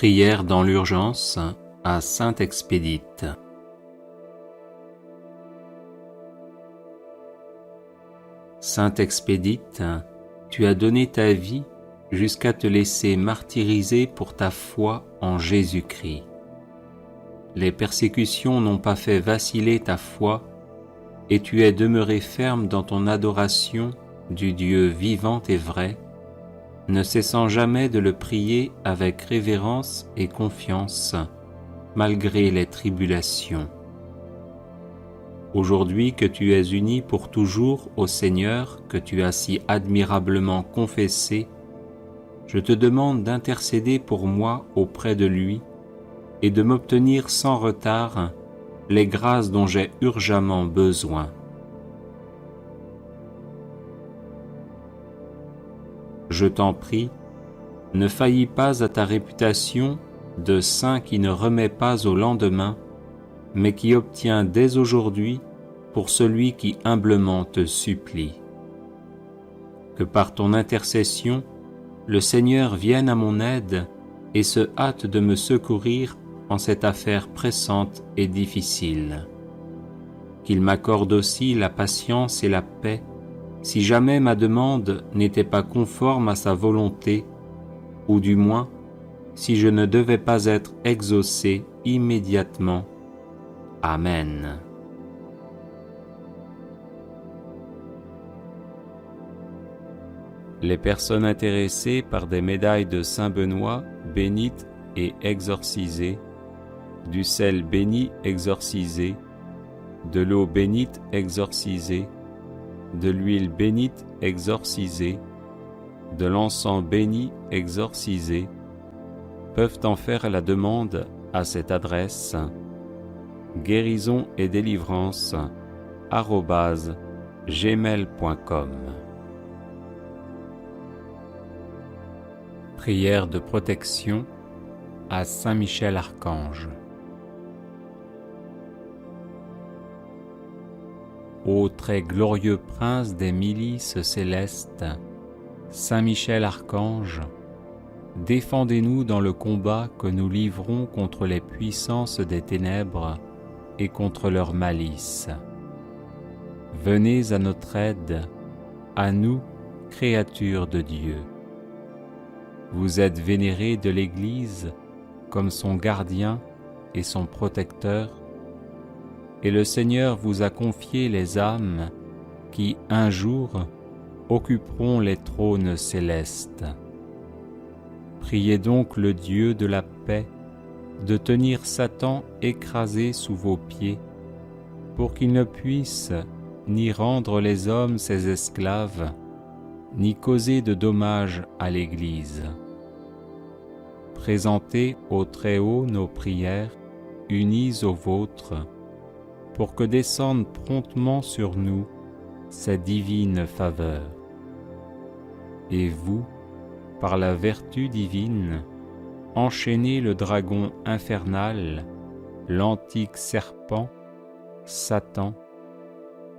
Prière dans l'urgence à Sainte Expédite. Sainte Expédite, tu as donné ta vie jusqu'à te laisser martyriser pour ta foi en Jésus-Christ. Les persécutions n'ont pas fait vaciller ta foi et tu es demeuré ferme dans ton adoration du Dieu vivant et vrai, ne cessant jamais de le prier avec révérence et confiance, malgré les tribulations. Aujourd'hui que tu es uni pour toujours au Seigneur, que tu as si admirablement confessé, je te demande d'intercéder pour moi auprès de lui et de m'obtenir sans retard les grâces dont j'ai urgemment besoin. Je t'en prie, ne faillis pas à ta réputation de saint qui ne remet pas au lendemain, mais qui obtient dès aujourd'hui pour celui qui humblement te supplie. Que par ton intercession, le Seigneur vienne à mon aide et se hâte de me secourir en cette affaire pressante et difficile. Qu'il m'accorde aussi la patience et la paix, si jamais ma demande n'était pas conforme à sa volonté, ou du moins, si je ne devais pas être exaucé immédiatement. Amen. Les personnes intéressées par des médailles de Saint Benoît bénites et exorcisées, du sel béni exorcisé, de l'eau bénite exorcisée, de l'huile bénite exorcisée, de l'encens béni exorcisé, peuvent en faire la demande à cette adresse guérison et délivrance @gmail.com. Prière de protection à Saint Michel Archange. Ô très glorieux prince des milices célestes, Saint Michel Archange, défendez-nous dans le combat que nous livrons contre les puissances des ténèbres et contre leur malice. Venez à notre aide, à nous, créatures de Dieu. Vous êtes vénérés de l'Église comme son gardien et son protecteur, et le Seigneur vous a confié les âmes qui, un jour, occuperont les trônes célestes. Priez donc le Dieu de la paix de tenir Satan écrasé sous vos pieds, pour qu'il ne puisse ni rendre les hommes ses esclaves, ni causer de dommages à l'Église. Présentez au Très-Haut nos prières, unies aux vôtres, pour que descende promptement sur nous sa divine faveur. Et vous, par la vertu divine, enchaînez le dragon infernal, l'antique serpent, Satan,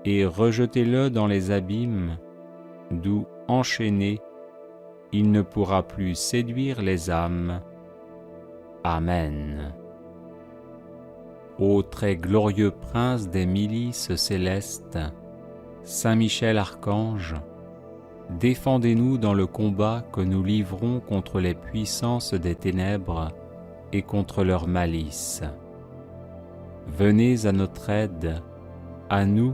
et rejetez-le dans les abîmes, d'où, enchaîné, il ne pourra plus séduire les âmes. Amen. Ô très glorieux prince des milices célestes, Saint Michel Archange, défendez-nous dans le combat que nous livrons contre les puissances des ténèbres et contre leur malice. Venez à notre aide, à nous,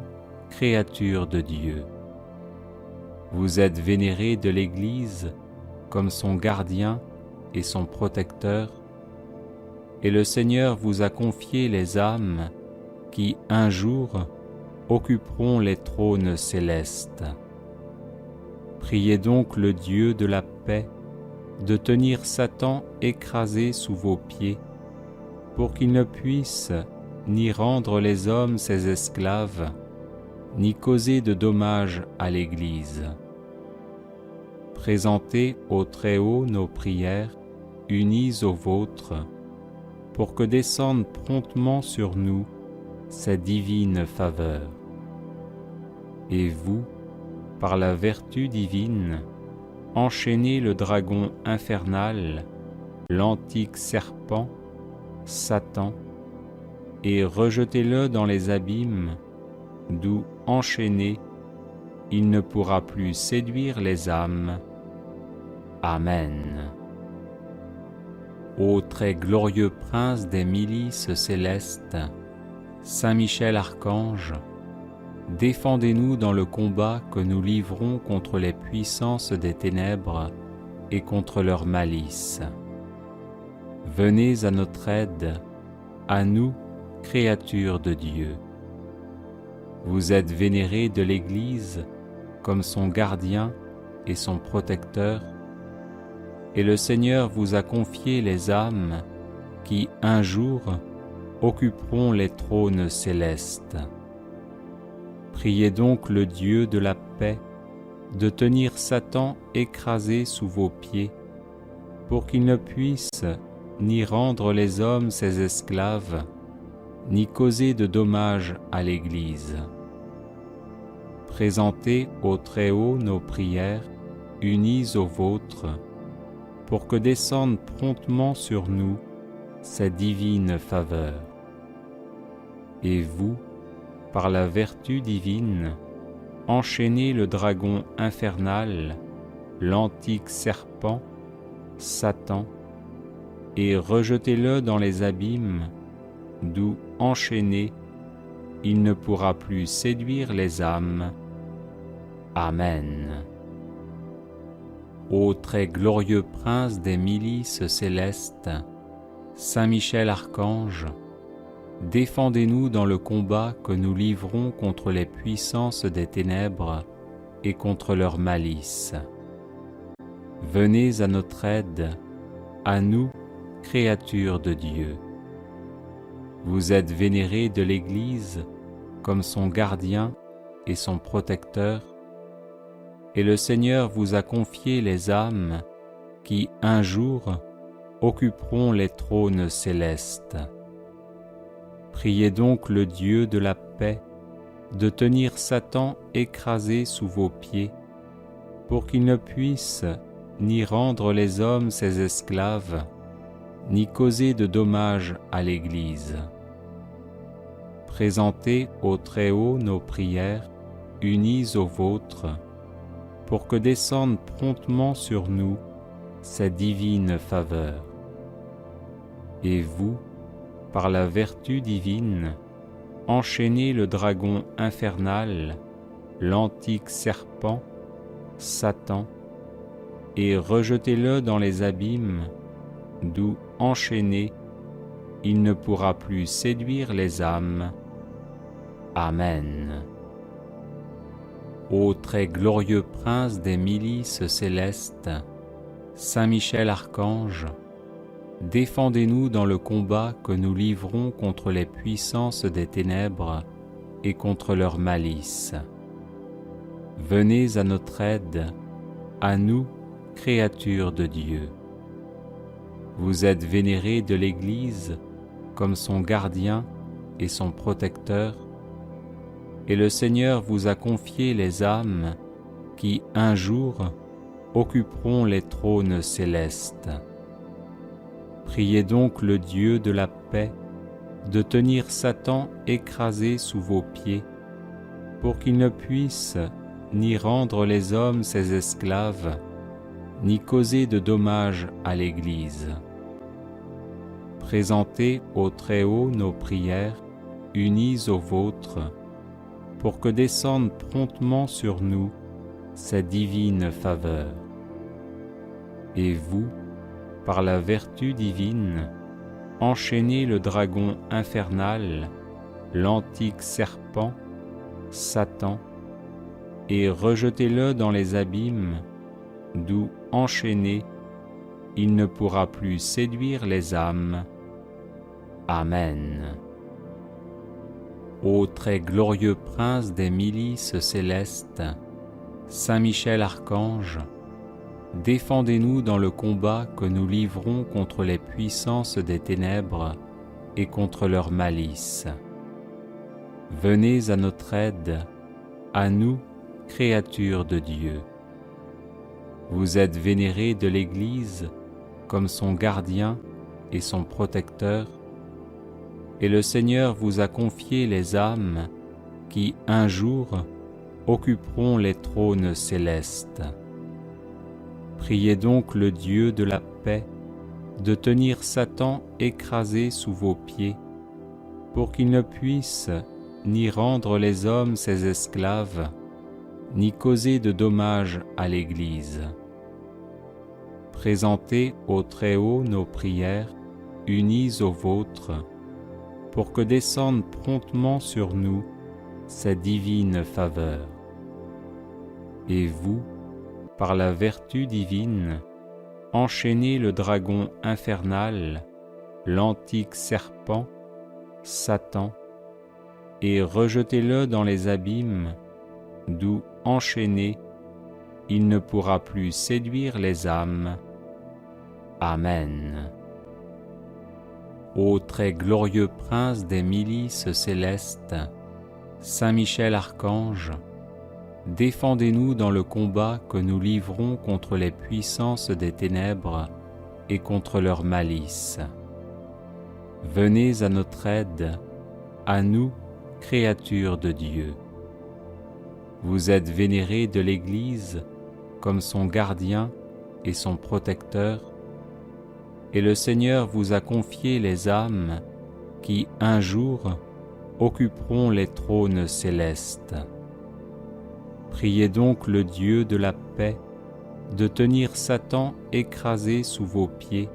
créatures de Dieu. Vous êtes vénérés de l'Église comme son gardien et son protecteur, et le Seigneur vous a confié les âmes qui, un jour, occuperont les trônes célestes. Priez donc le Dieu de la paix de tenir Satan écrasé sous vos pieds, pour qu'il ne puisse ni rendre les hommes ses esclaves, ni causer de dommages à l'Église. Présentez au Très-Haut nos prières, unies aux vôtres, pour que descende promptement sur nous sa divine faveur. Et vous, par la vertu divine, enchaînez le dragon infernal, l'antique serpent, Satan, et rejetez-le dans les abîmes, d'où, enchaîné, il ne pourra plus séduire les âmes. Amen. Ô très glorieux prince des milices célestes, Saint Michel Archange, défendez-nous dans le combat que nous livrons contre les puissances des ténèbres et contre leur malice. Venez à notre aide, à nous, créatures de Dieu. Vous êtes vénérés de l'Église comme son gardien et son protecteur, et le Seigneur vous a confié les âmes qui, un jour, occuperont les trônes célestes. Priez donc le Dieu de la paix de tenir Satan écrasé sous vos pieds, pour qu'il ne puisse ni rendre les hommes ses esclaves, ni causer de dommages à l'Église. Présentez au Très-Haut nos prières, unies aux vôtres, pour que descende promptement sur nous sa divine faveur. Et vous, par la vertu divine, enchaînez le dragon infernal, l'antique serpent, Satan, et rejetez-le dans les abîmes, d'où, enchaîné, il ne pourra plus séduire les âmes. Amen. Ô très glorieux prince des milices célestes, Saint Michel Archange, défendez-nous dans le combat que nous livrons contre les puissances des ténèbres et contre leur malice. Venez à notre aide, à nous, créatures de Dieu. Vous êtes vénérés de l'Église comme son gardien et son protecteur, et le Seigneur vous a confié les âmes qui, un jour, occuperont les trônes célestes. Priez donc le Dieu de la paix de tenir Satan écrasé sous vos pieds, pour qu'il ne puisse ni rendre les hommes ses esclaves, ni causer de dommages à l'Église. Présentez au Très-Haut nos prières, unies aux vôtres, pour que descende promptement sur nous sa divine faveur. Et vous, par la vertu divine, enchaînez le dragon infernal, l'antique serpent, Satan, et rejetez-le dans les abîmes, d'où, enchaîné, il ne pourra plus séduire les âmes. Amen. Ô très glorieux prince des milices célestes, Saint Michel Archange, défendez-nous dans le combat que nous livrons contre les puissances des ténèbres et contre leur malice. Venez à notre aide, à nous, créatures de Dieu. Vous êtes vénérés de l'Église comme son gardien et son protecteur, et le Seigneur vous a confié les âmes qui, un jour, occuperont les trônes célestes. Priez donc le Dieu de la paix de tenir Satan écrasé sous vos pieds, pour qu'il ne puisse ni rendre les hommes ses esclaves, ni causer de dommages à l'Église. Présentez au Très-Haut nos prières, unies aux vôtres, pour que descende promptement sur nous sa divine faveur. Et vous, par la vertu divine, enchaînez le dragon infernal, l'antique serpent, Satan, et rejetez-le dans les abîmes, d'où, enchaîné, il ne pourra plus séduire les âmes. Amen. Ô très glorieux prince des milices célestes, Saint Michel Archange, défendez-nous dans le combat que nous livrons contre les puissances des ténèbres et contre leur malice. Venez à notre aide, à nous, créatures de Dieu. Vous êtes vénérés de l'Église comme son gardien et son protecteur, et le Seigneur vous a confié les âmes qui, un jour, occuperont les trônes célestes. Priez donc le Dieu de la paix de tenir Satan écrasé sous vos pieds, pour qu'il ne puisse ni rendre les hommes ses esclaves, ni causer de dommages à l'Église. Présentez au Très-Haut nos prières, unies aux vôtres, pour que descende promptement sur nous sa divine faveur. Et vous, par la vertu divine, enchaînez le dragon infernal, l'antique serpent, Satan, et rejetez-le dans les abîmes, d'où, enchaîné, il ne pourra plus séduire les âmes. Amen. Ô très glorieux prince des milices célestes, Saint Michel Archange, défendez-nous dans le combat que nous livrons contre les puissances des ténèbres et contre leur malice. Venez à notre aide, à nous, créatures de Dieu. Vous êtes vénérés de l'Église comme son gardien et son protecteur, et le Seigneur vous a confié les âmes qui, un jour, occuperont les trônes célestes. Priez donc le Dieu de la paix de tenir Satan écrasé sous vos pieds,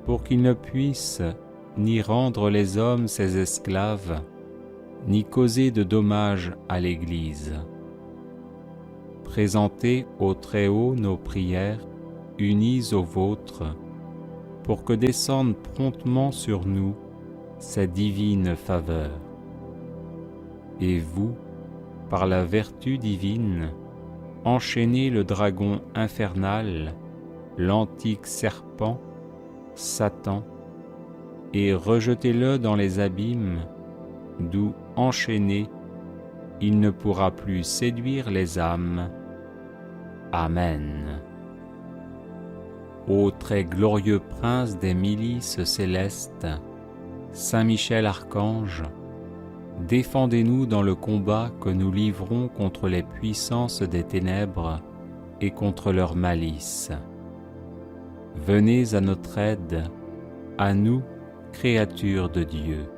pour qu'il ne puisse ni rendre les hommes ses esclaves, ni causer de dommages à l'Église. Présentez au Très-Haut nos prières, unies aux vôtres, pour que descende promptement sur nous sa divine faveur. Et vous, par la vertu divine, enchaînez le dragon infernal, l'antique serpent, Satan, et rejetez-le dans les abîmes, d'où, enchaîné, il ne pourra plus séduire les âmes. Amen. Ô très glorieux prince des milices célestes, Saint Michel Archange, défendez-nous dans le combat que nous livrons contre les puissances des ténèbres et contre leur malice. Venez à notre aide, à nous, créatures de Dieu.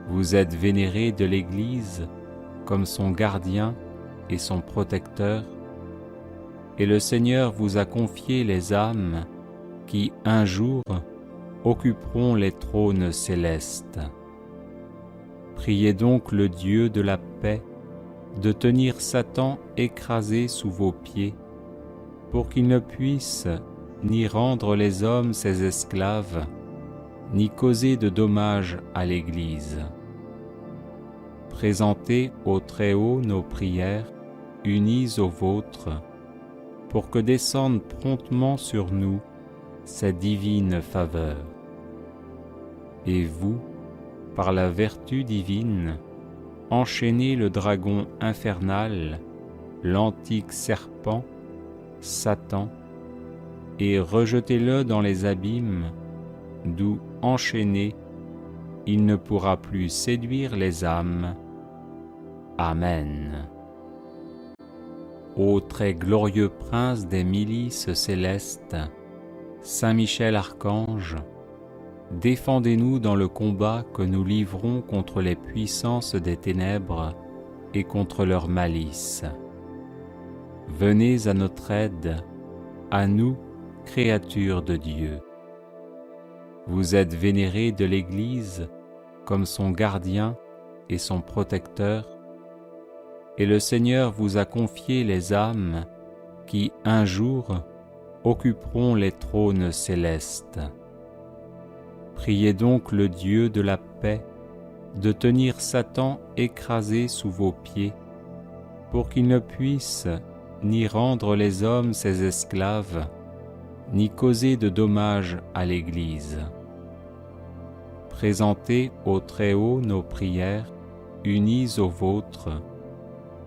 Vous êtes vénérés de l'Église comme son gardien et son protecteur, et le Seigneur vous a confié les âmes qui, un jour, occuperont les trônes célestes. Priez donc le Dieu de la paix de tenir Satan écrasé sous vos pieds, pour qu'il ne puisse ni rendre les hommes ses esclaves, ni causer de dommages à l'Église. Présentez au Très-Haut nos prières, unies aux vôtres, pour que descende promptement sur nous sa divine faveur. Et vous, par la vertu divine, enchaînez le dragon infernal, l'antique serpent, Satan, et rejetez-le dans les abîmes, d'où, enchaîné, il ne pourra plus séduire les âmes. Amen. Ô très glorieux prince des milices célestes, Saint Michel Archange, défendez-nous dans le combat que nous livrons contre les puissances des ténèbres et contre leurs malices. Venez à notre aide, à nous, créatures de Dieu. Vous êtes vénérés de l'Église comme son gardien et son protecteur, et le Seigneur vous a confié les âmes qui, un jour, occuperont les trônes célestes. Priez donc le Dieu de la paix de tenir Satan écrasé sous vos pieds, pour qu'il ne puisse ni rendre les hommes ses esclaves, ni causer de dommages à l'Église. Présentez au Très-Haut nos prières, unies aux vôtres,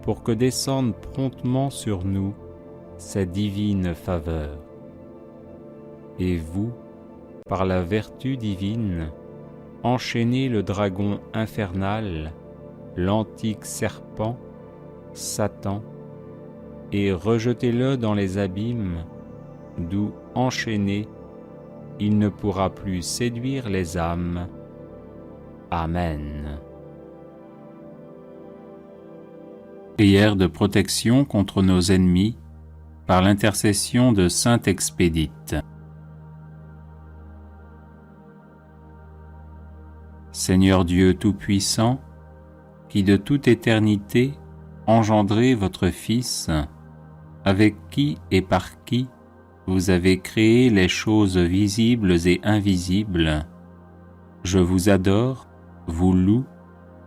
pour que descende promptement sur nous sa divine faveur. Et vous, par la vertu divine, enchaînez le dragon infernal, l'antique serpent, Satan, et rejetez-le dans les abîmes, d'où, enchaîné, il ne pourra plus séduire les âmes. Amen. Ô très glorieux prince des milices célestes, Saint Michel Archange, défendez-nous dans le combat que nous livrons contre les puissances des ténèbres et contre leur malice. Venez à notre aide, à nous, créatures de Dieu. Vous êtes vénérés de l'Église comme son gardien et son protecteur, et le Seigneur vous a confié les âmes qui, un jour, occuperont les trônes célestes. Priez donc le Dieu de la paix de tenir Satan écrasé sous vos pieds, pour qu'il ne puisse ni rendre les hommes ses esclaves, ni causer de dommages à l'Église. Présentez au Très-Haut nos prières, unies aux vôtres, pour que descende promptement sur nous sa divine faveur. et vous, par la vertu divine, enchaînez le dragon infernal, l'antique serpent, Satan, et rejetez-le dans les abîmes, d'où, enchaîné, il ne pourra plus séduire les âmes. Amen. Prière de protection contre nos ennemis par l'intercession de Sainte Expédite. Seigneur Dieu Tout-Puissant, qui de toute éternité engendrez votre Fils, avec qui et par qui vous avez créé les choses visibles et invisibles, je vous adore, vous loue,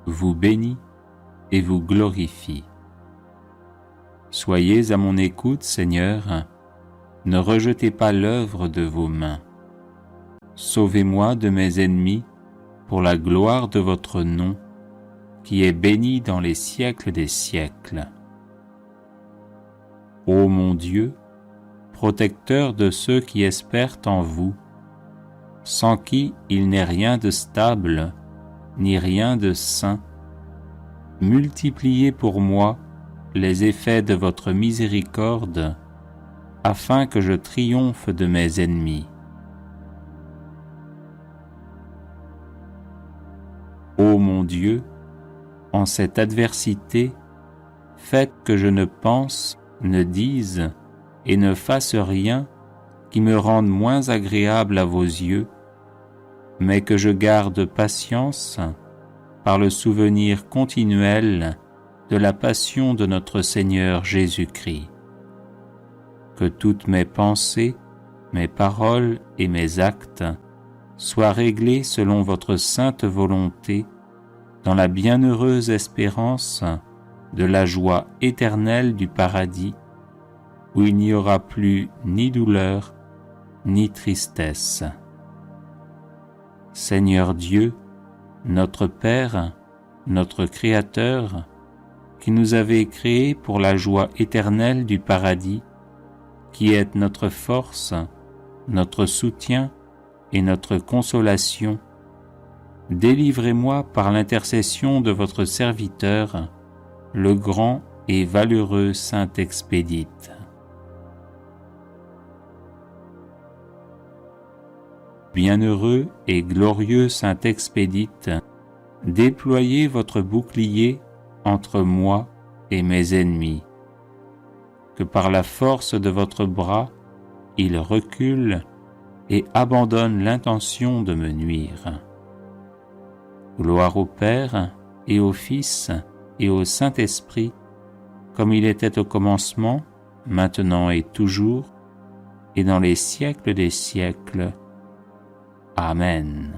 vous bénis et vous glorifie. Soyez à mon écoute, Seigneur, ne rejetez pas l'œuvre de vos mains. Sauvez-moi de mes ennemis pour la gloire de votre nom, qui est béni dans les siècles des siècles. Ô mon Dieu, protecteur de ceux qui espèrent en vous, sans qui il n'est rien de stable, ni rien de sain, multipliez pour moi les effets de votre miséricorde, afin que je triomphe de mes ennemis. Ô mon Dieu, en cette adversité, faites que je ne pense, ne dise et ne fasse rien qui me rende moins agréable à vos yeux, mais que je garde patience par le souvenir continuel de la passion de notre Seigneur Jésus-Christ. Que toutes mes pensées, mes paroles et mes actes soient réglés selon votre sainte volonté, dans la bienheureuse espérance de la joie éternelle du paradis, où il n'y aura plus ni douleur, ni tristesse. Seigneur Dieu, notre Père, notre Créateur, qui nous avez créés pour la joie éternelle du paradis, qui êtes notre force, notre soutien et notre consolation, délivrez-moi par l'intercession de votre serviteur, le grand et valeureux Saint Expédite. Bienheureux et glorieux Saint Expédite, déployez votre bouclier entre moi et mes ennemis, que par la force de votre bras, il recule et abandonne l'intention de me nuire. Gloire au Père et au Fils et au Saint-Esprit, comme il était au commencement, maintenant et toujours, et dans les siècles des siècles. Amen.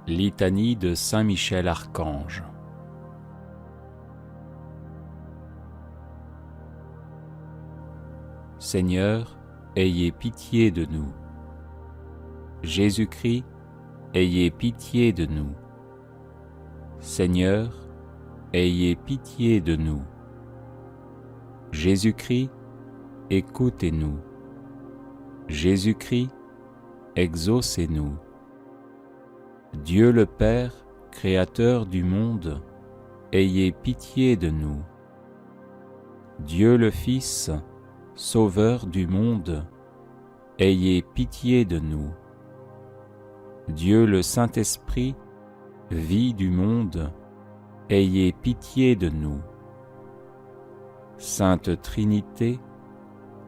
Litanie de Saint Michel Archange. Seigneur, ayez pitié de nous. Jésus-Christ, ayez pitié de nous. Seigneur, ayez pitié de nous. Jésus-Christ, écoutez-nous. Jésus-Christ, exaucez-nous. Dieu le Père, Créateur du monde, ayez pitié de nous. Dieu le Fils, Sauveur du monde, ayez pitié de nous. Dieu le Saint-Esprit, vie du monde, ayez pitié de nous. Sainte Trinité,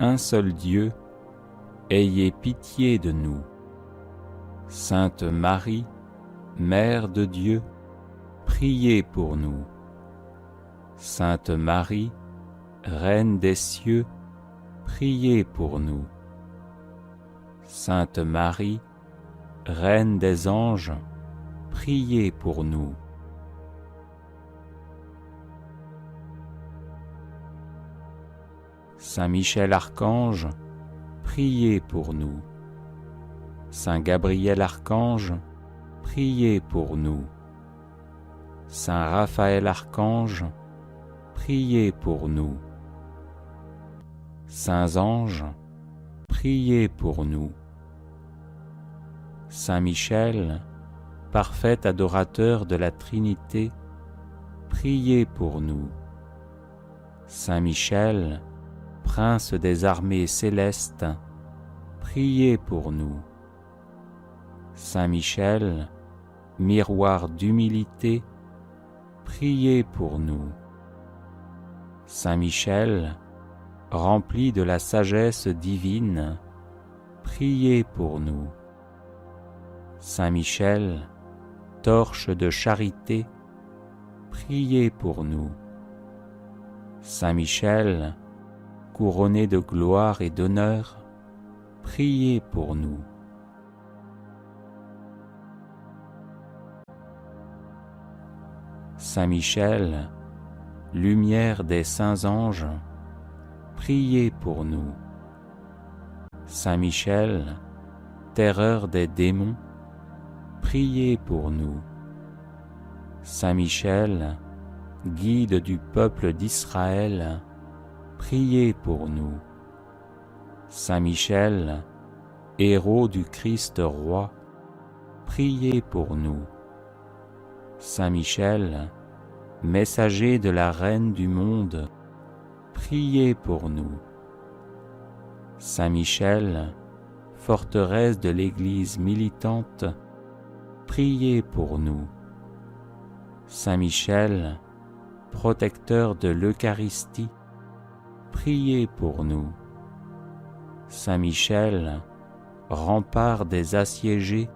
un seul Dieu, ayez pitié de nous. Sainte Marie, Mère de Dieu, priez pour nous. Sainte Marie, Reine des cieux, priez pour nous. Sainte Marie, Reine des anges, priez pour nous. Saint Michel Archange, priez pour nous. Saint Gabriel Archange, priez pour nous. Saint Raphaël Archange, priez pour nous. Saints anges, priez pour nous. Saint Michel, parfait adorateur de la Trinité, priez pour nous. Saint Michel, prince des armées célestes, priez pour nous. Saint Michel, miroir d'humilité, priez pour nous. Saint Michel, rempli de la sagesse divine, priez pour nous. Saint Michel, torche de charité, priez pour nous. Saint Michel, couronné de gloire et d'honneur, priez pour nous. Saint Michel, lumière des saints anges, priez pour nous. Saint Michel, terreur des démons, priez pour nous. Saint Michel, guide du peuple d'Israël, priez pour nous. Saint Michel, héros du Christ roi, priez pour nous. Saint Michel, messager de la Reine du monde, priez pour nous. Saint Michel, forteresse de l'Église militante, priez pour nous. Saint Michel, protecteur de l'Eucharistie, priez pour nous. Saint Michel, rempart des assiégés,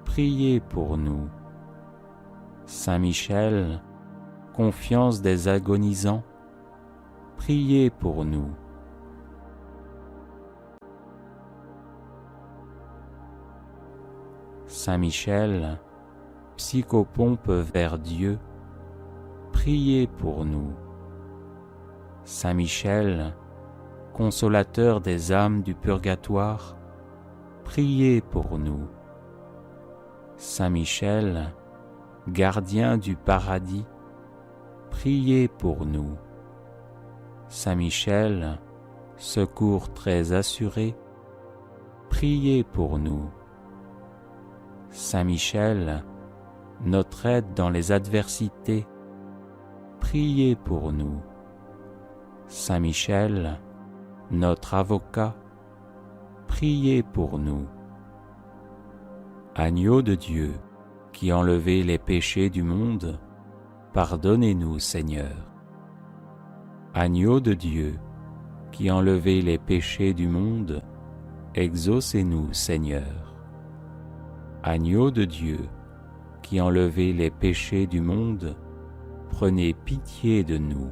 priez pour nous. Saint Michel, confiance des agonisants, priez pour nous. Saint Michel, psychopompe vers Dieu, priez pour nous. Saint Michel, consolateur des âmes du purgatoire, priez pour nous. Saint Michel, gardien du paradis, priez pour nous. Saint Michel, secours très assuré, priez pour nous. Saint Michel, notre aide dans les adversités, priez pour nous. Saint Michel, notre avocat, priez pour nous. Agneau de Dieu, qui enlevez les péchés du monde, pardonnez-nous, Seigneur. Agneau de Dieu, qui enlevez les péchés du monde, exaucez-nous, Seigneur. Agneau de Dieu, qui enlevez les péchés du monde, prenez pitié de nous.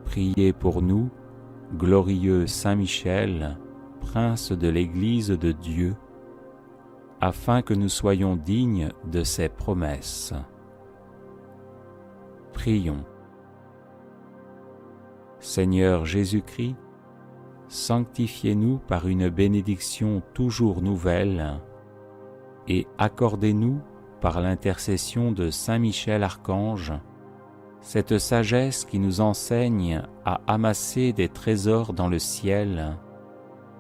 Priez pour nous, glorieux Saint Michel, prince de l'Église de Dieu, afin que nous soyons dignes de ses promesses. Prions. Seigneur Jésus-Christ, sanctifiez-nous par une bénédiction toujours nouvelle et accordez-nous, par l'intercession de Saint Michel Archange, cette sagesse qui nous enseigne à amasser des trésors dans le ciel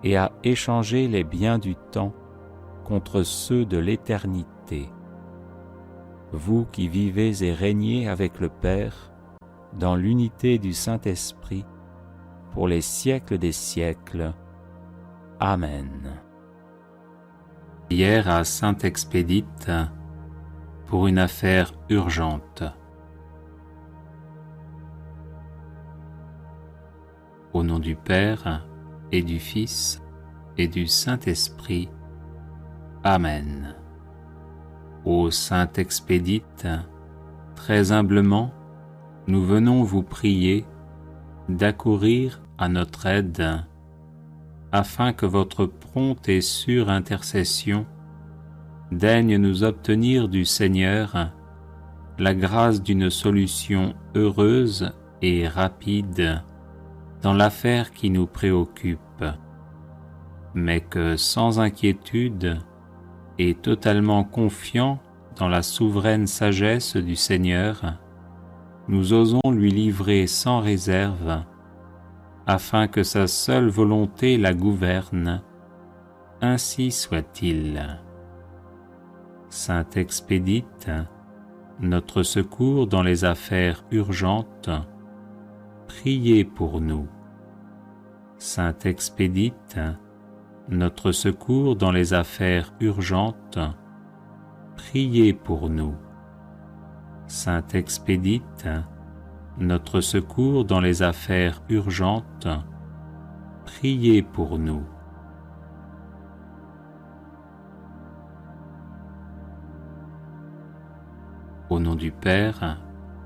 et à échanger les biens du temps contre ceux de l'éternité. Vous qui vivez et régnez avec le Père dans l'unité du Saint-Esprit, pour les siècles des siècles. Amen. Prière à Sainte Expédite pour une affaire urgente. Au nom du Père et du Fils et du Saint-Esprit. Amen. Ô Sainte Expédite, très humblement, nous venons vous prier d'accourir à notre aide, afin que votre prompte et sûre intercession daigne nous obtenir du Seigneur la grâce d'une solution heureuse et rapide dans l'affaire qui nous préoccupe, mais que sans inquiétude et totalement confiant dans la souveraine sagesse du Seigneur, nous osons lui livrer sans réserve, afin que sa seule volonté la gouverne. Ainsi soit-il. Sainte Expédite, notre secours dans les affaires urgentes, priez pour nous. Sainte Expédite, notre secours dans les affaires urgentes, priez pour nous. Sainte Expédite, notre secours dans les affaires urgentes, priez pour nous. Au nom du Père,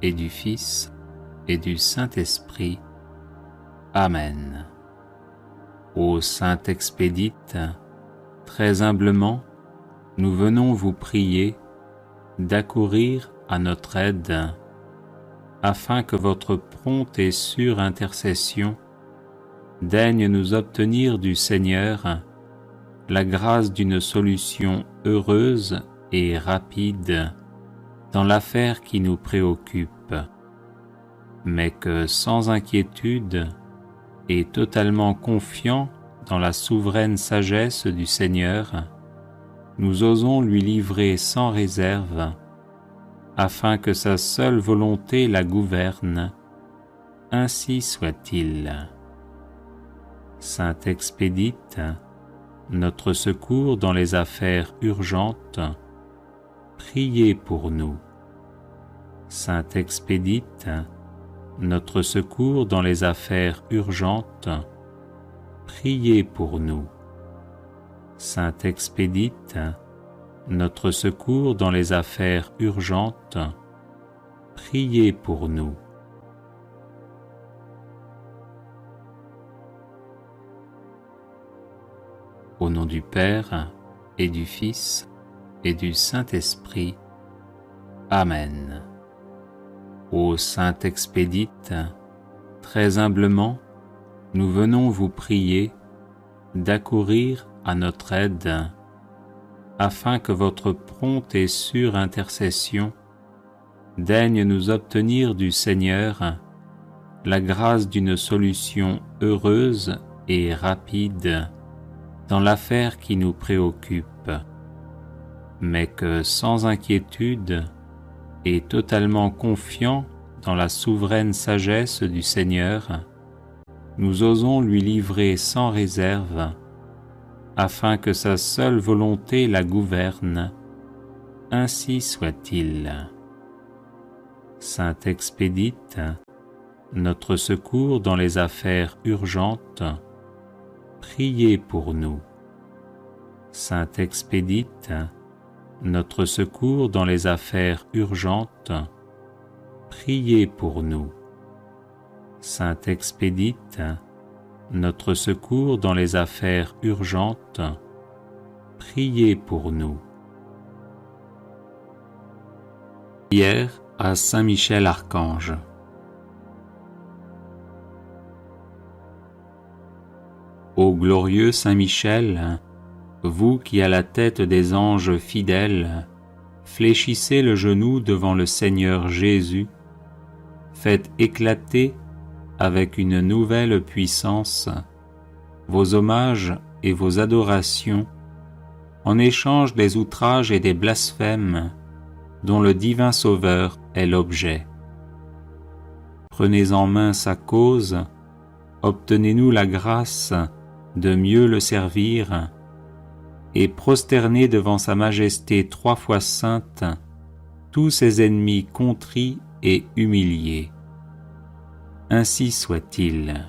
et du Fils, et du Saint-Esprit. Amen. Ô Sainte Expédite, très humblement, nous venons vous prier d'accourir à notre aide, afin que votre prompte et sûre intercession daigne nous obtenir du Seigneur la grâce d'une solution heureuse et rapide dans l'affaire qui nous préoccupe, mais que sans inquiétude et totalement confiants dans la souveraine sagesse du Seigneur, nous osons lui livrer sans réserve, afin que sa seule volonté la gouverne. Ainsi soit-il. Sainte Expédite, notre secours dans les affaires urgentes, priez pour nous. Sainte Expédite, notre secours dans les affaires urgentes, priez pour nous. Sainte Expédite, notre secours dans les affaires urgentes, priez pour nous. Au nom du Père, et du Fils, et du Saint-Esprit. Amen. Ô Sainte Expédite, très humblement, nous venons vous prier d'accourir à notre aide, afin que votre prompte et sûre intercession daigne nous obtenir du Seigneur la grâce d'une solution heureuse et rapide dans l'affaire qui nous préoccupe, mais que sans inquiétude et totalement confiants dans la souveraine sagesse du Seigneur, nous osons lui livrer sans réserve, afin que sa seule volonté la gouverne. Ainsi soit-il. Sainte Expédite, notre secours dans les affaires urgentes, priez pour nous. Sainte Expédite, notre secours dans les affaires urgentes, priez pour nous. Sainte Expédite, notre secours dans les affaires urgentes, priez pour nous. Prière à Saint Michel Archange. Ô glorieux Saint Michel, vous qui à la tête des anges fidèles fléchissez le genou devant le Seigneur Jésus, faites éclater avec une nouvelle puissance vos hommages et vos adorations en échange des outrages et des blasphèmes dont le divin Sauveur est l'objet. Prenez en main sa cause, obtenez-nous la grâce de mieux le servir, et prosternez devant sa majesté 3 fois sainte tous ses ennemis contrits et humiliés. Ainsi soit-il.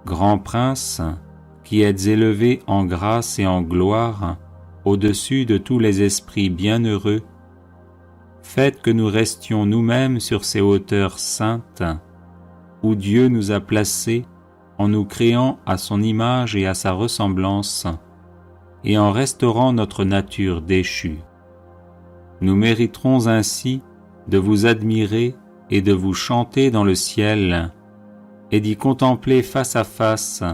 Grand Prince, qui êtes élevé en grâce et en gloire au-dessus de tous les esprits bienheureux, faites que nous restions nous-mêmes sur ces hauteurs saintes, où Dieu nous a placés en nous créant à son image et à sa ressemblance, et en restaurant notre nature déchue. Nous mériterons ainsi de vous admirer et de vous chanter dans le ciel, et d'y contempler face à face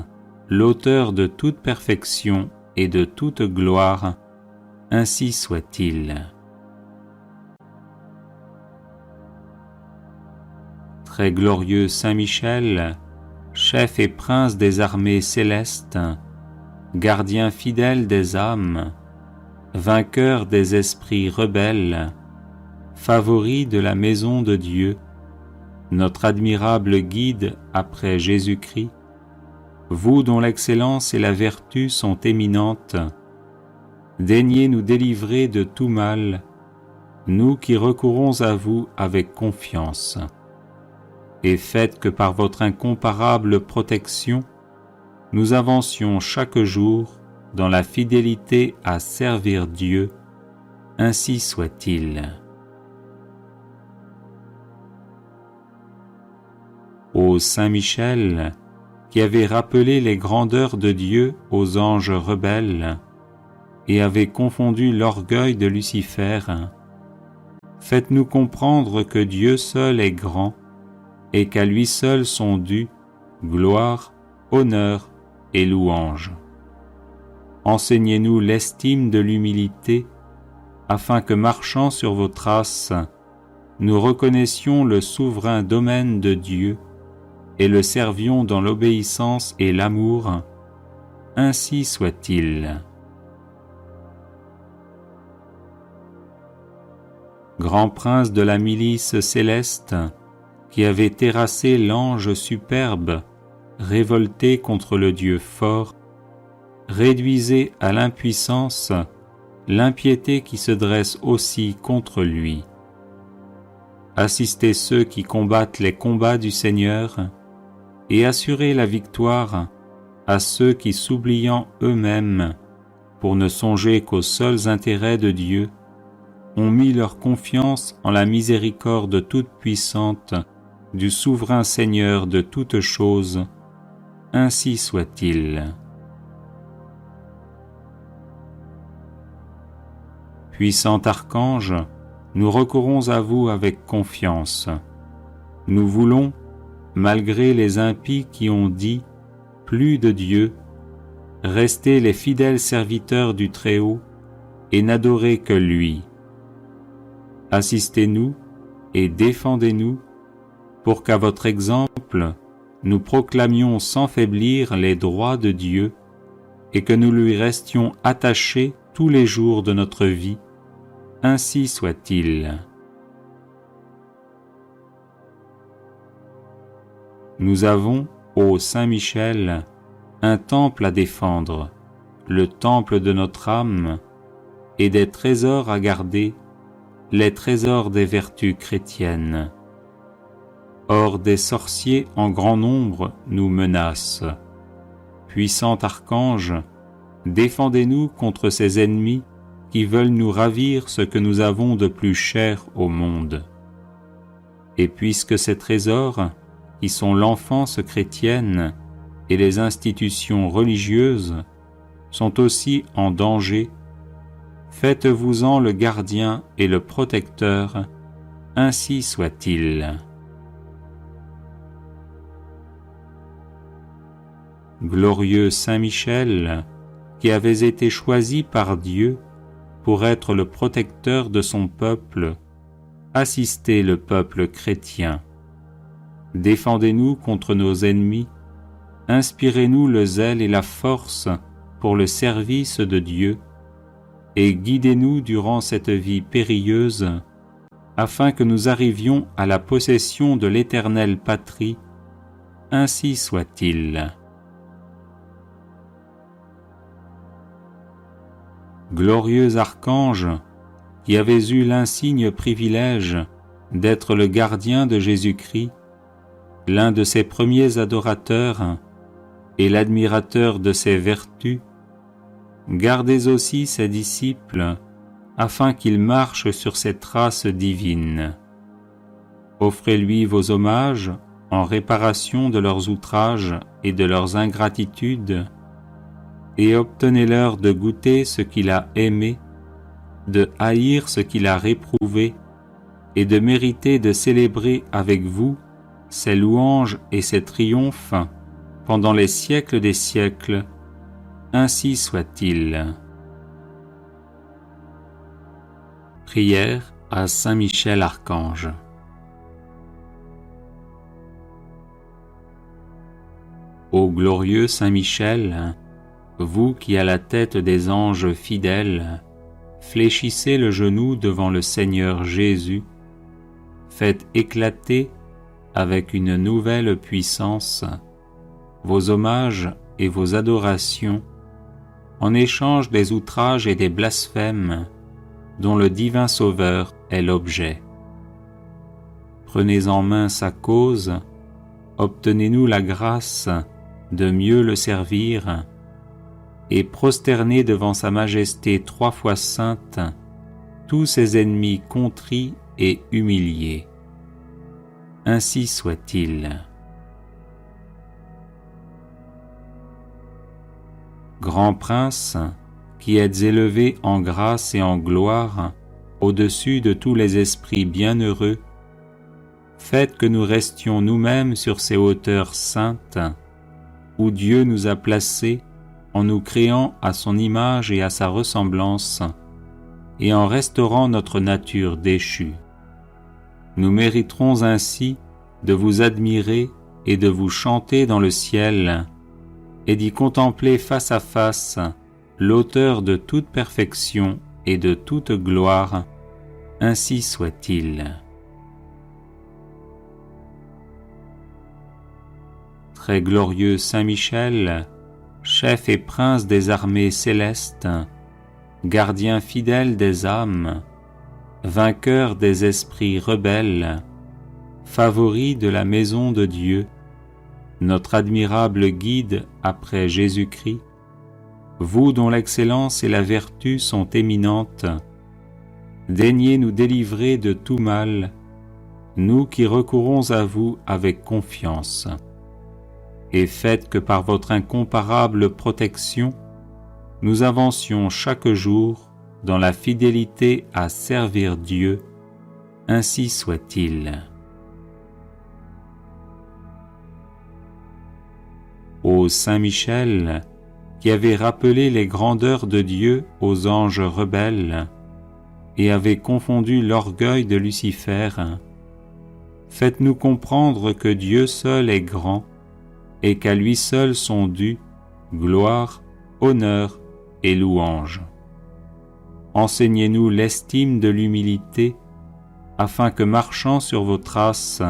l'auteur de toute perfection et de toute gloire, ainsi soit-il. Très glorieux Saint Michel, chef et prince des armées célestes, gardien fidèle des âmes, vainqueur des esprits rebelles, favori de la maison de Dieu, notre admirable guide après Jésus-Christ, vous dont l'excellence et la vertu sont éminentes, daignez nous délivrer de tout mal, nous qui recourons à vous avec confiance, et faites que par votre incomparable protection, nous avancions chaque jour dans la fidélité à servir Dieu, ainsi soit-il. Ô Saint Michel, qui avez rappelé les grandeurs de Dieu aux anges rebelles et avez confondu l'orgueil de Lucifer, faites-nous comprendre que Dieu seul est grand et qu'à lui seul sont dus gloire, honneur et louange. Enseignez-nous l'estime de l'humilité, afin que marchant sur vos traces, nous reconnaissions le souverain domaine de Dieu et le servions dans l'obéissance et l'amour, ainsi soit-il. Grand prince de la milice céleste, qui avait terrassé l'ange superbe, révolté contre le Dieu fort, réduisez à l'impuissance l'impiété qui se dresse aussi contre lui. Assistez ceux qui combattent les combats du Seigneur et assurez la victoire à ceux qui, s'oubliant eux-mêmes, pour ne songer qu'aux seuls intérêts de Dieu, ont mis leur confiance en la miséricorde toute puissante du souverain Seigneur de toutes choses, ainsi soit-il. Puissant archange, nous recourons à vous avec confiance. Nous voulons, malgré les impies qui ont dit « plus de Dieu », rester les fidèles serviteurs du Très-Haut et n'adorer que lui. Assistez-nous et défendez-nous pour qu'à votre exemple, nous proclamions sans faiblir les droits de Dieu et que nous lui restions attachés tous les jours de notre vie, ainsi soit-il. Nous avons, ô Saint Michel, un temple à défendre, le temple de notre âme, et des trésors à garder, les trésors des vertus chrétiennes. Or des sorciers en grand nombre nous menacent. Puissant archange, défendez-nous contre ces ennemis qui veulent nous ravir ce que nous avons de plus cher au monde. Et puisque ces trésors, qui sont l'enfance chrétienne et les institutions religieuses, sont aussi en danger, faites-vous-en le gardien et le protecteur, ainsi soit-il. Glorieux Saint Michel, qui avez été choisi par Dieu pour être le protecteur de son peuple, assistez le peuple chrétien. Défendez-nous contre nos ennemis, inspirez-nous le zèle et la force pour le service de Dieu, et guidez-nous durant cette vie périlleuse, afin que nous arrivions à la possession de l'éternelle patrie, ainsi soit-il. Glorieux archange, qui avez eu l'insigne privilège d'être le gardien de Jésus-Christ, l'un de ses premiers adorateurs et l'admirateur de ses vertus, gardez aussi ses disciples afin qu'ils marchent sur ses traces divines. Offrez-lui vos hommages en réparation de leurs outrages et de leurs ingratitudes, et obtenez-leur de goûter ce qu'il a aimé, de haïr ce qu'il a réprouvé, et de mériter de célébrer avec vous ses louanges et ses triomphes pendant les siècles des siècles, ainsi soit-il. Prière à Saint Michel Archange. Ô glorieux Saint Michel, vous qui à la tête des anges fidèles fléchissez le genou devant le Seigneur Jésus, faites éclater avec une nouvelle puissance vos hommages et vos adorations en échange des outrages et des blasphèmes dont le divin Sauveur est l'objet. Prenez en main sa cause, obtenez-nous la grâce de mieux le servir, et prosternez devant sa majesté 3 fois sainte tous ses ennemis contrits et humiliés. Ainsi soit-il. Grand Prince, qui êtes élevé en grâce et en gloire au-dessus de tous les esprits bienheureux, faites que nous restions nous-mêmes sur ces hauteurs saintes où Dieu nous a placés en nous créant à son image et à sa ressemblance et en restaurant notre nature déchue. Nous mériterons ainsi de vous admirer et de vous chanter dans le ciel et d'y contempler face à face l'auteur de toute perfection et de toute gloire, ainsi soit-il. Très glorieux Saint Michel, chef et prince des armées célestes, gardien fidèle des âmes, vainqueur des esprits rebelles, favori de la maison de Dieu, notre admirable guide après Jésus-Christ, vous dont l'excellence et la vertu sont éminentes, daignez nous délivrer de tout mal, nous qui recourons à vous avec confiance, et faites que par votre incomparable protection, nous avancions chaque jour dans la fidélité à servir Dieu, ainsi soit-il. Ô Saint Michel, qui avez rappelé les grandeurs de Dieu aux anges rebelles et avez confondu l'orgueil de Lucifer, faites-nous comprendre que Dieu seul est grand et qu'à lui seul sont dus gloire, honneur et louange. Enseignez-nous l'estime de l'humilité, afin que, marchant sur vos traces,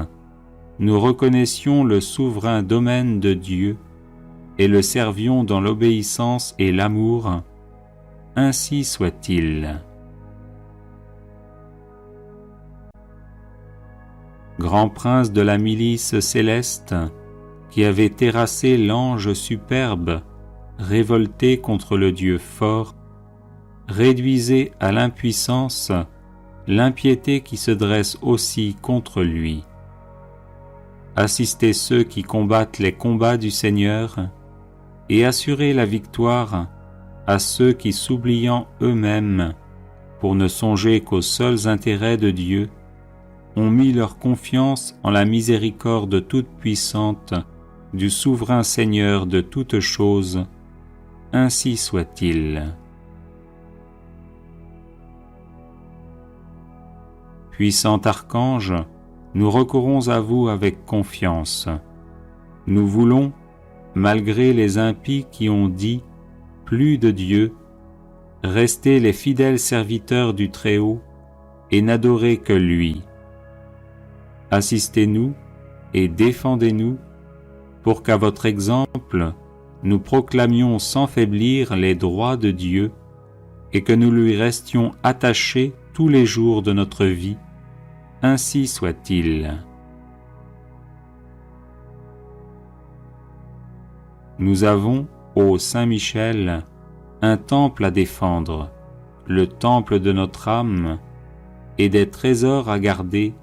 nous reconnaissions le souverain domaine de Dieu et le servions dans l'obéissance et l'amour, ainsi soit-il. Grand prince de la milice céleste, qui avait terrassé l'ange superbe, révolté contre le Dieu fort, réduisez à l'impuissance l'impiété qui se dresse aussi contre lui. Assistez ceux qui combattent les combats du Seigneur et assurez la victoire à ceux qui, s'oubliant eux-mêmes, pour ne songer qu'aux seuls intérêts de Dieu, ont mis leur confiance en la miséricorde toute puissante du souverain Seigneur de toutes choses, ainsi soit-il. Puissant archange, nous recourons à vous avec confiance. Nous voulons, malgré les impies qui ont dit « plus de Dieu », rester les fidèles serviteurs du Très-Haut et n'adorer que lui. Assistez-nous et défendez-nous pour qu'à votre exemple, nous proclamions sans faiblir les droits de Dieu et que nous lui restions attachés tous les jours de notre vie, ainsi soit-il. Nous avons, ô Saint Michel, un temple à défendre, le temple de notre âme, et des trésors à garder,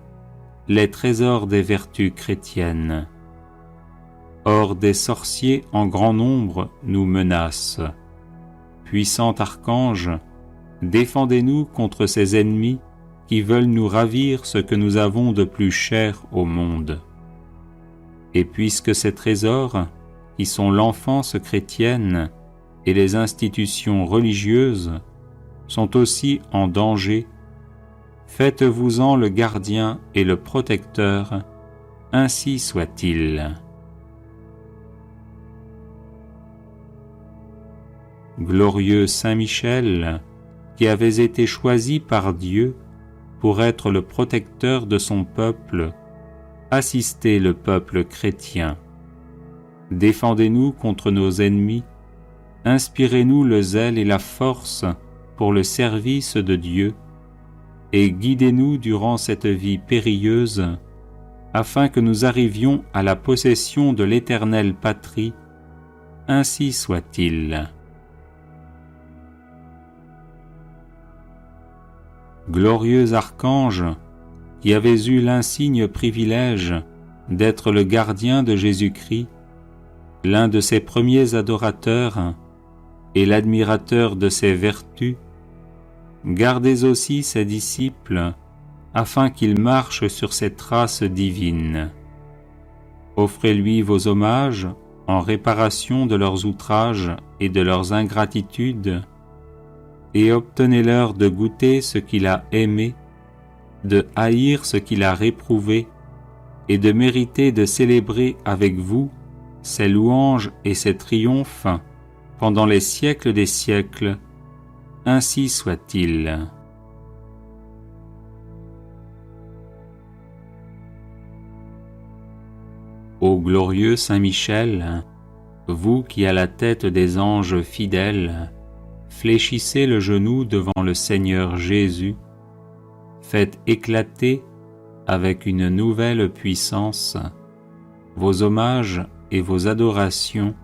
les trésors des vertus chrétiennes. Or des sorciers en grand nombre nous menacent. Puissant archange, défendez-nous contre ces ennemis qui veulent nous ravir ce que nous avons de plus cher au monde. Et puisque ces trésors, qui sont l'enfance chrétienne et les institutions religieuses sont aussi en danger, faites-vous-en le gardien et le protecteur, ainsi soit-il. Glorieux Saint Michel, qui avez été choisi par Dieu pour être le protecteur de son peuple, assistez le peuple chrétien. Défendez-nous contre nos ennemis, inspirez-nous le zèle et la force pour le service de Dieu, et guidez-nous durant cette vie périlleuse, afin que nous arrivions à la possession de l'éternelle patrie, ainsi soit-il. Glorieux archange, qui avez eu l'insigne privilège d'être le gardien de Jésus-Christ, l'un de ses premiers adorateurs et l'admirateur de ses vertus, gardez aussi ses disciples afin qu'ils marchent sur ses traces divines. Offrez-lui vos hommages en réparation de leurs outrages et de leurs ingratitudes, et obtenez-leur de goûter ce qu'il a aimé, de haïr ce qu'il a réprouvé, et de mériter de célébrer avec vous ses louanges et ses triomphes pendant les siècles des siècles, ainsi soit-il. Ô glorieux Saint Michel, vous qui à la tête des anges fidèles, fléchissez le genou devant le Seigneur Jésus, faites éclater avec une nouvelle puissance vos hommages et vos adorations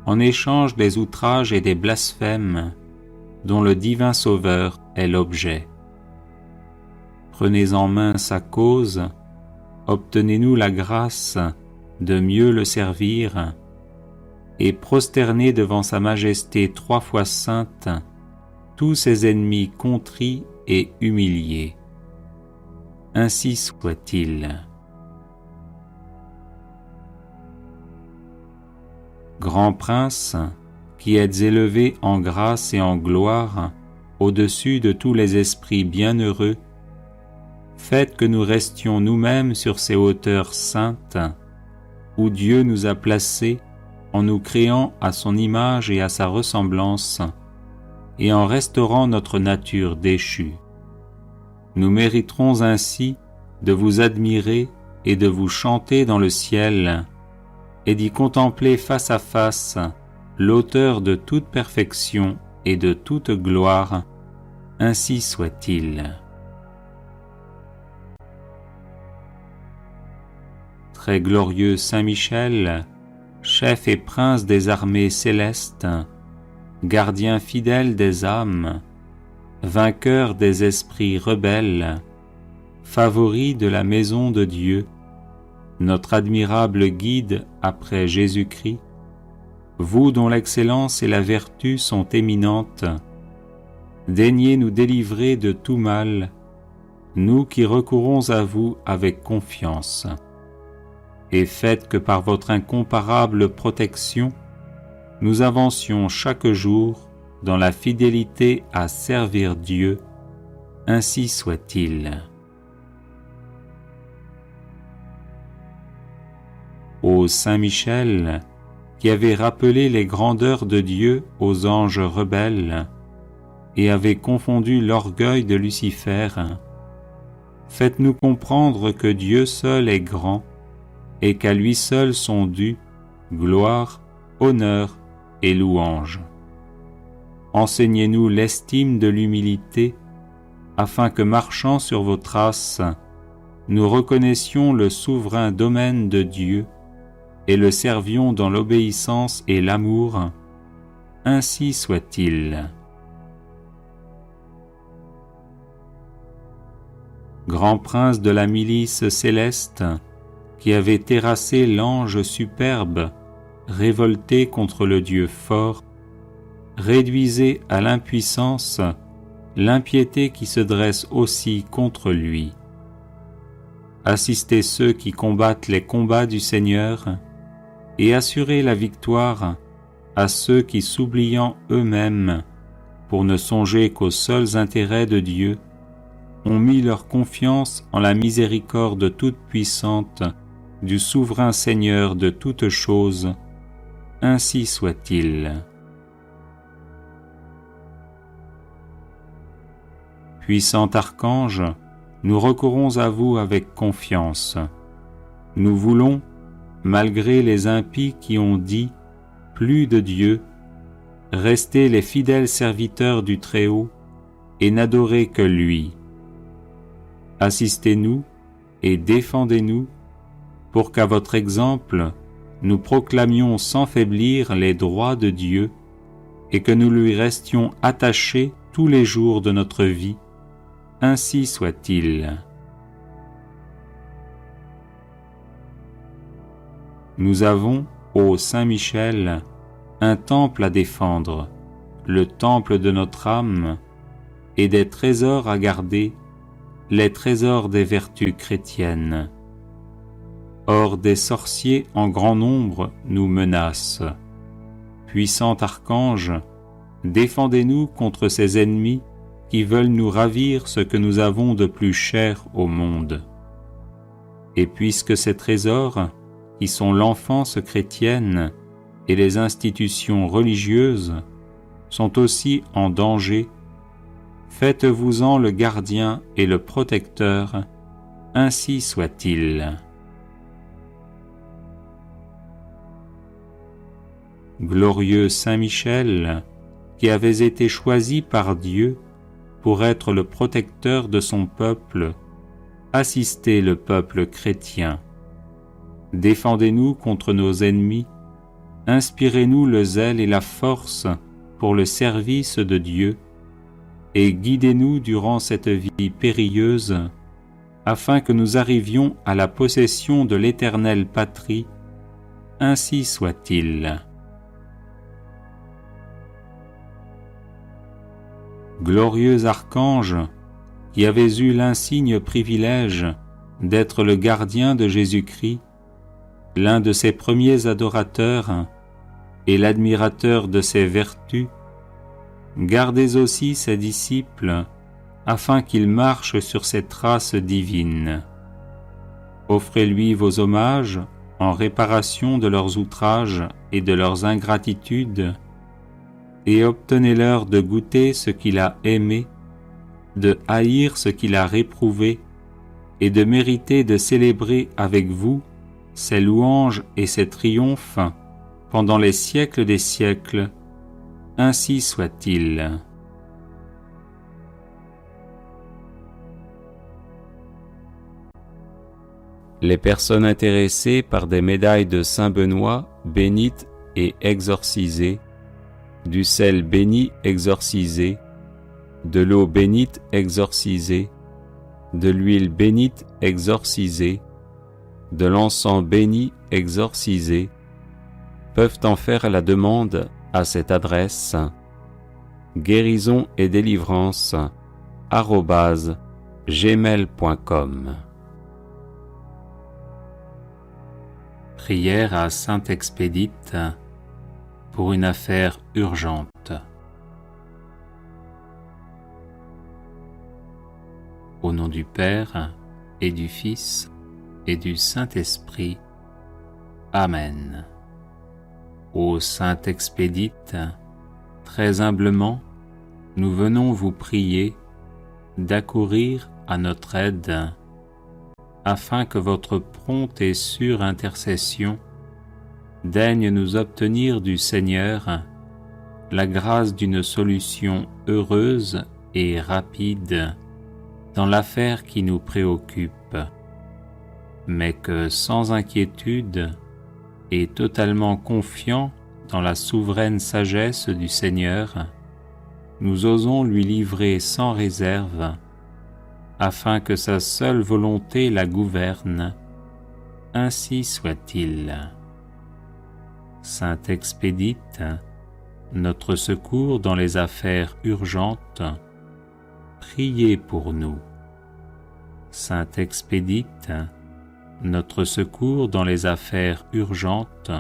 en échange des outrages et des blasphèmes dont le divin Sauveur est l'objet. Prenez en main sa cause, obtenez-nous la grâce de mieux le servir, et prosternez devant sa majesté 3 fois sainte tous ses ennemis contrits et humiliés. Ainsi soit-il. Grand Prince, qui êtes élevé en grâce et en gloire au-dessus de tous les esprits bienheureux, faites que nous restions nous-mêmes sur ces hauteurs saintes, où Dieu nous a placés en nous créant à son image et à sa ressemblance, et en restaurant notre nature déchue. Nous mériterons ainsi de vous admirer et de vous chanter dans le ciel, et d'y contempler face à face l'auteur de toute perfection et de toute gloire, ainsi soit-il. Très glorieux Saint Michel, chef et prince des armées célestes, gardien fidèle des âmes, vainqueur des esprits rebelles, favori de la maison de Dieu, notre admirable guide après Jésus-Christ, vous dont l'excellence et la vertu sont éminentes, daignez nous délivrer de tout mal, nous qui recourons à vous avec confiance. Et faites que par votre incomparable protection, nous avancions chaque jour dans la fidélité à servir Dieu, ainsi soit-il. Ô Saint Michel, qui avez rappelé les grandeurs de Dieu aux anges rebelles et avez confondu l'orgueil de Lucifer, faites-nous comprendre que Dieu seul est grand et qu'à lui seul sont dus gloire, honneur et louange. Enseignez-nous l'estime de l'humilité, afin que, marchant sur vos traces, nous reconnaissions le souverain domaine de Dieu et le servions dans l'obéissance et l'amour, ainsi soit-il. Grand prince de la milice céleste, qui avait terrassé l'ange superbe, révolté contre le Dieu fort, réduisez à l'impuissance l'impiété qui se dresse aussi contre lui. Assistez ceux qui combattent les combats du Seigneur et assurez la victoire à ceux qui, s'oubliant eux-mêmes, pour ne songer qu'aux seuls intérêts de Dieu, ont mis leur confiance en la miséricorde toute-puissante du souverain Seigneur de toutes choses, ainsi soit-il. Puissant archange, nous recourons à vous avec confiance. Nous voulons, malgré les impies qui ont dit « plus de Dieu », rester les fidèles serviteurs du Très-Haut et n'adorer que lui. Assistez-nous et défendez-nous pour qu'à votre exemple, nous proclamions sans faiblir les droits de Dieu et que nous lui restions attachés tous les jours de notre vie. Ainsi soit-il. Nous avons, ô Saint Michel, un temple à défendre, le temple de notre âme, et des trésors à garder, les trésors des vertus chrétiennes. Or des sorciers en grand nombre nous menacent. Puissant archange, défendez-nous contre ces ennemis qui veulent nous ravir ce que nous avons de plus cher au monde. Et puisque ces trésors, qui sont l'enfance chrétienne et les institutions religieuses, sont aussi en danger, faites-vous-en le gardien et le protecteur, ainsi soit-il. Glorieux Saint Michel, qui avez été choisi par Dieu pour être le protecteur de son peuple, assistez le peuple chrétien. Défendez-nous contre nos ennemis, inspirez-nous le zèle et la force pour le service de Dieu, et guidez-nous durant cette vie périlleuse, afin que nous arrivions à la possession de l'éternelle patrie, ainsi soit-il. Glorieux archange, qui avez eu l'insigne privilège d'être le gardien de Jésus-Christ, l'un de ses premiers adorateurs et l'admirateur de ses vertus, gardez aussi ses disciples afin qu'ils marchent sur ses traces divines. Offrez-lui vos hommages en réparation de leurs outrages et de leurs ingratitudes, et obtenez-leur de goûter ce qu'il a aimé, de haïr ce qu'il a réprouvé, et de mériter de célébrer avec vous ses louanges et ses triomphes pendant les siècles des siècles, ainsi soit-il. Les personnes intéressées par des médailles de Saint Benoît bénites et exorcisées, du sel béni exorcisé, de l'eau bénite exorcisée, de l'huile bénite exorcisée, de l'encens béni exorcisé, peuvent en faire la demande à cette adresse guérison et délivrance @gmail.com. Prière à Sainte Expédite pour une affaire urgente. Au nom du Père et du Fils et du Saint-Esprit. Amen. Ô Sainte Expédite, très humblement, nous venons vous prier d'accourir à notre aide, afin que votre prompte et sûre intercession daigne nous obtenir du Seigneur la grâce d'une solution heureuse et rapide dans l'affaire qui nous préoccupe, mais que sans inquiétude et totalement confiants dans la souveraine sagesse du Seigneur, nous osons lui livrer sans réserve, afin que sa seule volonté la gouverne, ainsi soit-il. Sainte Expédite, notre secours dans les affaires urgentes, priez pour nous. Sainte Expédite, notre secours dans les affaires urgentes,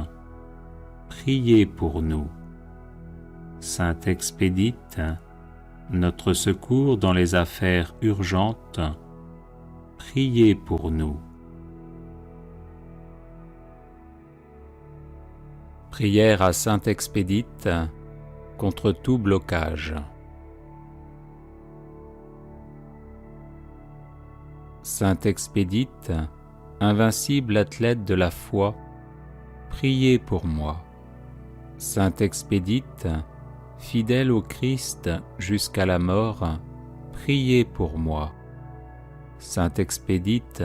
priez pour nous. Saint Expédite, notre secours dans les affaires urgentes, priez pour nous. Prière à Saint Expédite contre tout blocage. Saint Expédite, invincible athlète de la foi, priez pour moi. Saint Expédite, fidèle au Christ jusqu'à la mort, priez pour moi. Saint Expédite,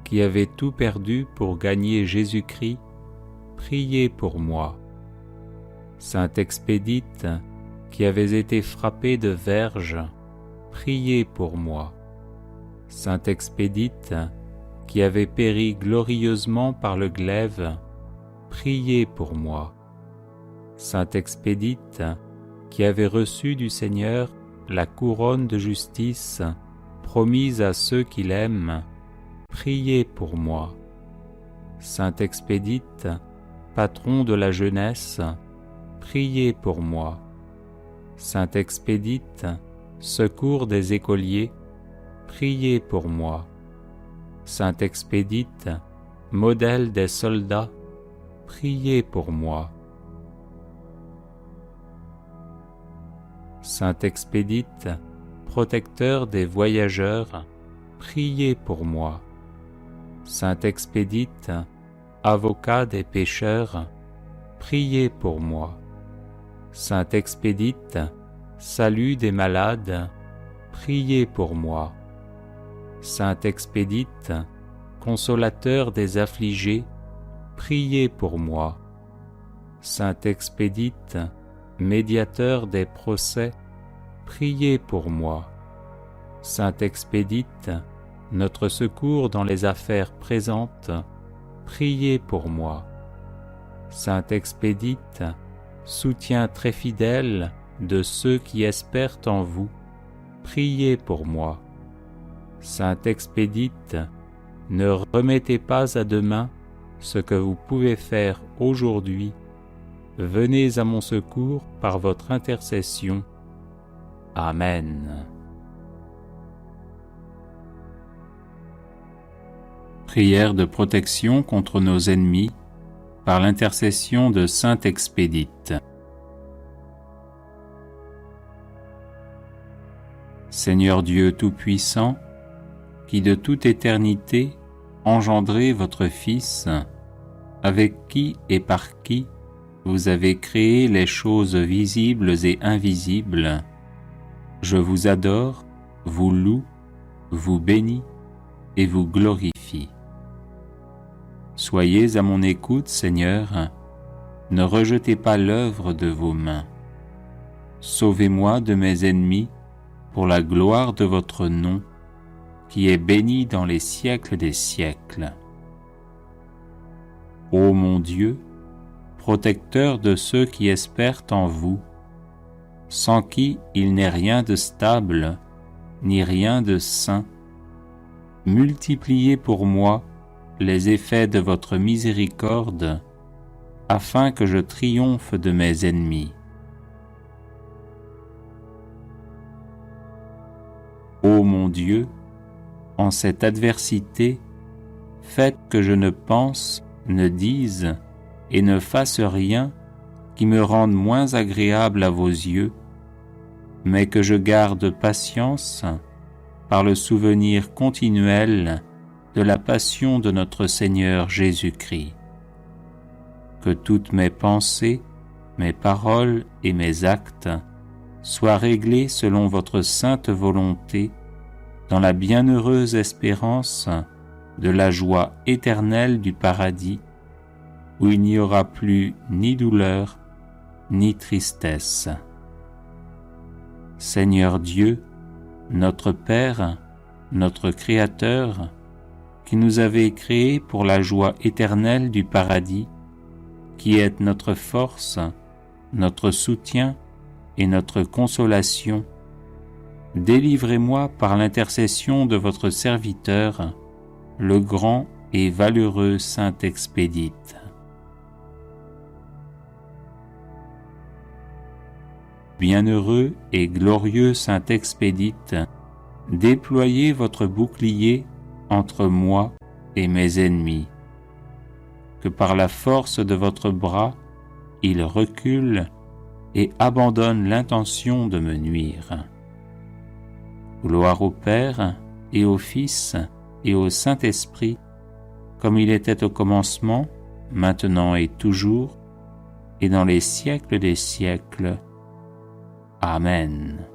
qui avait tout perdu pour gagner Jésus-Christ, priez pour moi. Saint Expédite, qui avait été frappé de verge, priez pour moi. Saint Expédite, qui avait péri glorieusement par le glaive, priez pour moi. Saint Expédite, qui avait reçu du Seigneur la couronne de justice promise à ceux qui l'aiment, priez pour moi. Saint Expédite, patron de la jeunesse, priez pour moi. Saint Expédite, secours des écoliers, priez pour moi. Saint Expédite, modèle des soldats, priez pour moi. Saint Expédite, protecteur des voyageurs, priez pour moi. Saint Expédite, avocat des pécheurs, priez pour moi. Saint Expédite, salut des malades, priez pour moi. Saint Expédite, consolateur des affligés, priez pour moi. Saint Expédite, médiateur des procès, priez pour moi. Saint Expédite, notre secours dans les affaires présentes, priez pour moi. Saint Expédite, soutien très fidèle de ceux qui espèrent en vous, priez pour moi. Saint Expédite, ne remettez pas à demain ce que vous pouvez faire aujourd'hui. Venez à mon secours par votre intercession. Amen. Prière de protection contre nos ennemis par l'intercession de Saint Expédite. Seigneur Dieu Tout-Puissant, qui de toute éternité engendrez votre Fils, avec qui et par qui vous avez créé les choses visibles et invisibles, je vous adore, vous loue, vous bénis et vous glorifie. Soyez à mon écoute, Seigneur, ne rejetez pas l'œuvre de vos mains. Sauvez-moi de mes ennemis pour la gloire de votre nom, qui est béni dans les siècles des siècles. Ô mon Dieu, protecteur de ceux qui espèrent en vous, sans qui il n'est rien de stable, ni rien de saint, multipliez pour moi les effets de votre miséricorde, afin que je triomphe de mes ennemis. Ô mon Dieu, en cette adversité, faites que je ne pense, ne dise et ne fasse rien qui me rende moins agréable à vos yeux, mais que je garde patience par le souvenir continuel de la passion de notre Seigneur Jésus-Christ. Que toutes mes pensées, mes paroles et mes actes soient réglés selon votre sainte volonté, dans la bienheureuse espérance de la joie éternelle du paradis, où il n'y aura plus ni douleur, ni tristesse. Seigneur Dieu, notre Père, notre Créateur, qui nous avez créés pour la joie éternelle du paradis, qui est notre force, notre soutien et notre consolation, délivrez-moi par l'intercession de votre serviteur, le grand et valeureux Saint Expédite. Bienheureux et glorieux Saint-Expédite, déployez votre bouclier entre moi et mes ennemis. Que par la force de votre bras, il recule et abandonne l'intention de me nuire. Gloire au Père et au Fils et au Saint-Esprit, comme il était au commencement, maintenant et toujours, et dans les siècles des siècles. Amen.